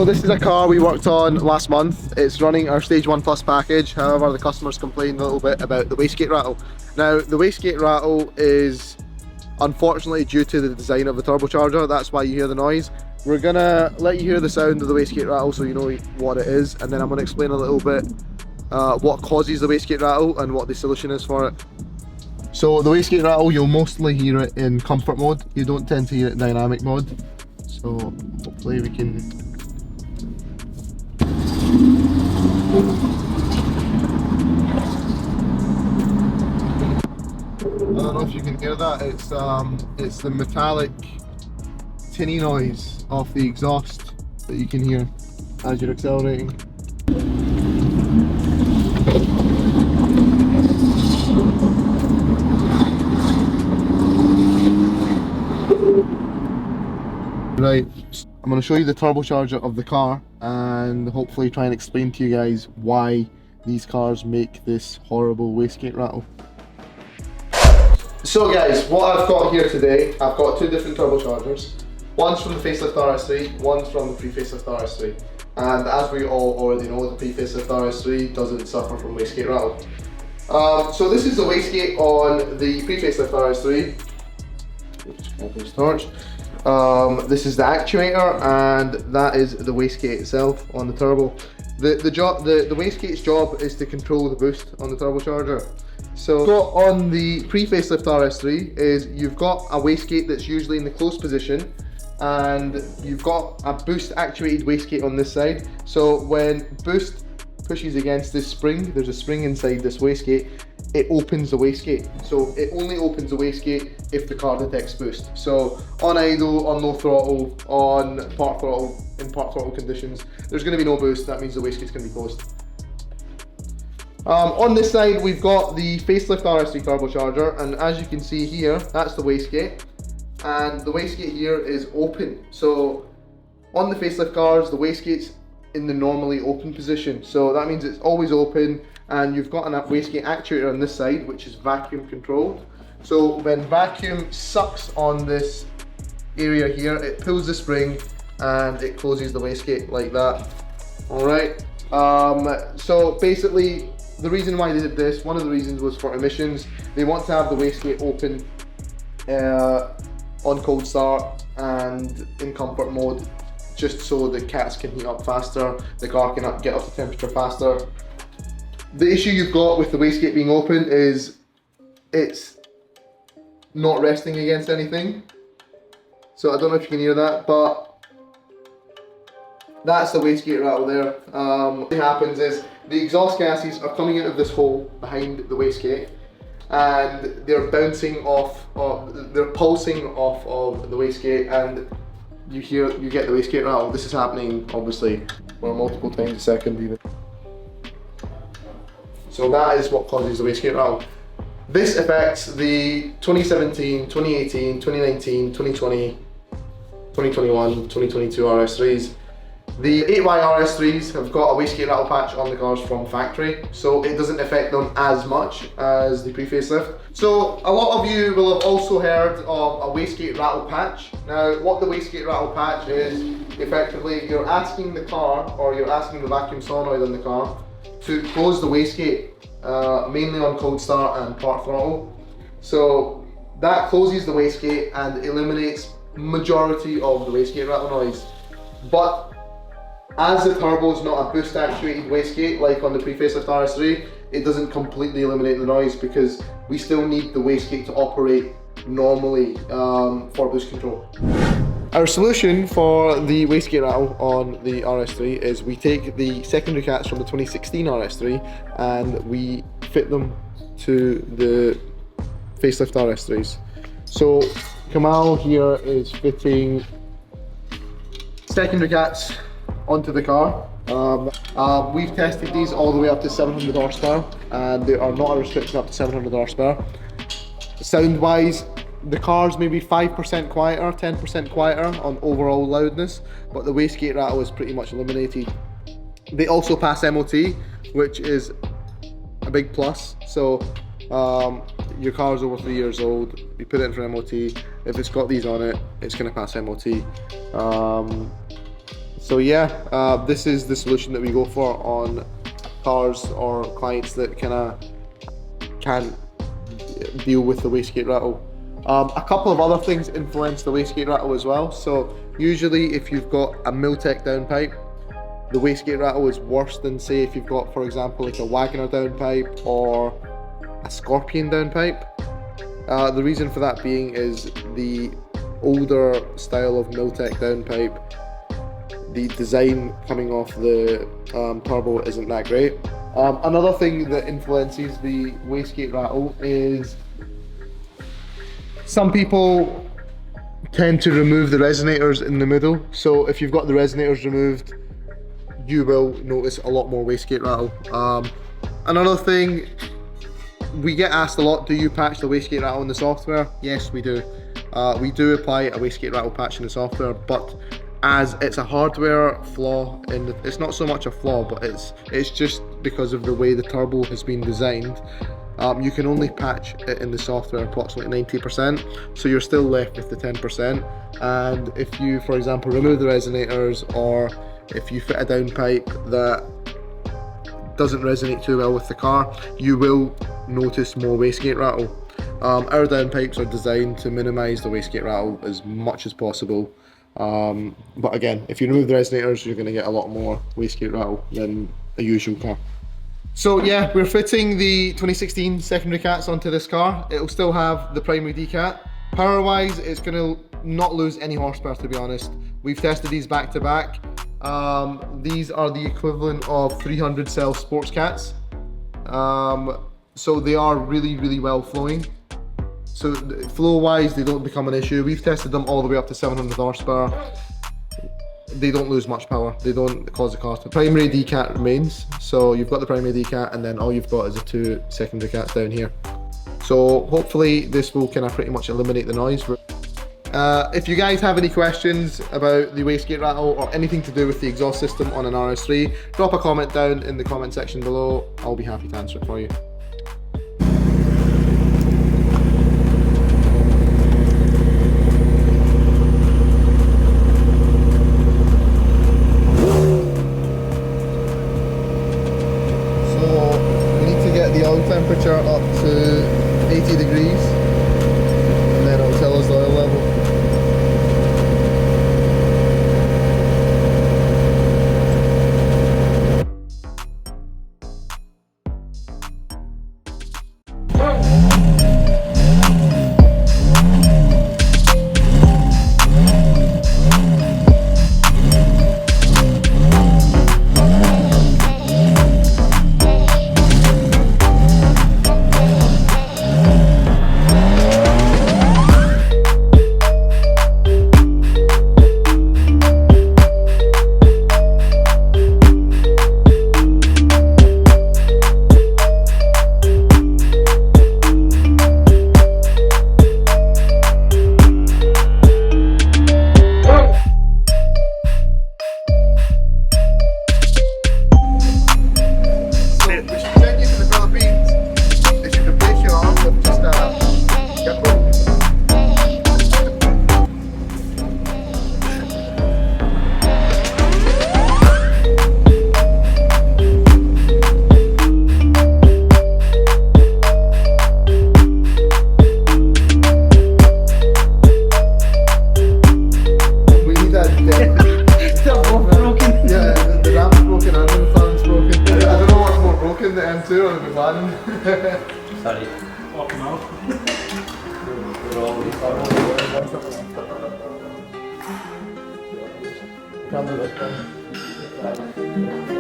So this is a car we worked on last month. It's running our Stage 1 Plus package. However, the customers complained a little bit about the wastegate rattle. Now, the wastegate rattle is unfortunately due to the design of the turbocharger. That's why you hear the noise. We're gonna let you hear the sound of the wastegate rattle so you know what it is, and then I'm gonna explain a little bit what causes the wastegate rattle and what the solution is for it. So the wastegate rattle, you'll mostly hear it in comfort mode. You don't tend to hear it in dynamic mode. So hopefully we can... I don't know if you can hear that. It's the metallic tinny noise off the exhaust that you can hear as you're accelerating. Right, I'm going to show you the turbocharger of the car and hopefully try and explain to you guys why these cars make this horrible wastegate rattle. So guys, what I've got here today, I've got two different turbochargers. One's from the facelift RS3, one's from the pre-facelift RS3. And as we all already know, the pre-facelift RS3 doesn't suffer from wastegate rattle. So this is the wastegate on the pre-facelift RS3. Just grab this torch. This is the actuator, and that is the wastegate itself on the turbo. The wastegate's job is to control the boost on the turbocharger. So on the pre-facelift RS3 is you've got a wastegate that's usually in the close position, and you've got a boost actuated wastegate on this side. So when boost pushes against this spring, there's a spring inside this wastegate, it opens the wastegate. So it only opens the wastegate if the car detects boost. So on idle, on low throttle, on part throttle, in part throttle conditions, there's going to be no boost. That means the wastegate's going to be closed. On this side, we've got the facelift RS3 turbocharger, and as you can see here, that's the wastegate, and the wastegate here is open. So on the facelift cars, the wastegate's in the normally open position, so that means it's always open, and you've got an wastegate actuator on this side, which is vacuum controlled. So when vacuum sucks on this area here, it pulls the spring and it closes the wastegate like that. All right. So basically, the reason why they did this, one of the reasons was for emissions. They want to have the wastegate open on cold start and in comfort mode, just so the cats can heat up faster, the car can get up to temperature faster. The issue you've got with the wastegate being open is it's not resting against anything. So I don't know if you can hear that, but that's the wastegate rattle there. What happens is the exhaust gases are coming out of this hole behind the wastegate, and they're bouncing off, they're pulsing off of the wastegate, and you get the wastegate rattle. This is happening obviously multiple times a second even. So that is what causes the wastegate rattle. This affects the 2017, 2018, 2019, 2020, 2021, 2022 RS3s. The 8Y RS3s have got a wastegate rattle patch on the cars from factory, so it doesn't affect them as much as the pre-facelift. So a lot of you will have also heard of a wastegate rattle patch. Now, what the wastegate rattle patch is, effectively you're asking the car, or you're asking the vacuum solenoid on the car to close the wastegate, mainly on cold start and part throttle. So that closes the wastegate and eliminates majority of the wastegate rattle noise. But as the turbo is not a boost actuated wastegate like on the pre-facelift RS3, it doesn't completely eliminate the noise because we still need the wastegate to operate normally for boost control. Our solution for the wastegate rattle on the RS3 is we take the secondary cats from the 2016 RS3 and we fit them to the facelift RS3s. So Kamal here is fitting secondary cats onto the car. We've tested these all the way up to 700 horsepower, and they are not a restriction up to 700 horsepower. Sound wise, the car's maybe 5% quieter, 10% quieter on overall loudness, but the wastegate rattle is pretty much eliminated. They also pass MOT, which is a big plus. So your car's over 3 years old, you put it in for MOT, if it's got these on it, it's going to pass MOT. So yeah, this is the solution that we go for on cars or clients that kind of can't deal with the wastegate rattle. A couple of other things influence the wastegate rattle as well. So usually if you've got a Miltech downpipe, the wastegate rattle is worse than, say, if you've got, for example, like a Wagoner downpipe or a Scorpion downpipe. The reason for that being is the older style of Miltech downpipe, the design coming off the turbo isn't that great. Another thing that influences the wastegate rattle is some people tend to remove the resonators in the middle. So if you've got the resonators removed, you will notice a lot more wastegate rattle. Another thing, we get asked a lot, do you patch the wastegate rattle in the software? Yes, we do. We do apply a wastegate rattle patch in the software, but as it's a hardware flaw, and it's not so much a flaw, but it's just because of the way the turbo has been designed. You can only patch it in the software approximately 90%, so you're still left with the 10%. And if you, for example, remove the resonators, or if you fit a downpipe that doesn't resonate too well with the car, you will notice more wastegate rattle. Our downpipes are designed to minimise the wastegate rattle as much as possible. But again, if you remove the resonators, you're going to get a lot more wastegate rattle than a usual car. So yeah, we're fitting the 2016 secondary cats onto this car. It'll still have the primary decat. Power wise, it's going to not lose any horsepower, to be honest. We've tested these back to back. These are the equivalent of 300 cell sports cats. So they are really well flowing. So flow wise, they don't become an issue. We've tested them all the way up to 700 horsepower. They don't lose much power. They don't cause a cost. The primary decat remains. So you've got the primary decat, and then all you've got is the two secondary cats down here. So hopefully this will kind of pretty much eliminate the noise. If you guys have any questions about the wastegate rattle or anything to do with the exhaust system on an RS3, drop a comment down in the comment section below. I'll be happy to answer it for you. The oil temperature up to 80 degrees, and then it'll tell us the oil level. Sorry. Off them out. Can't do this one.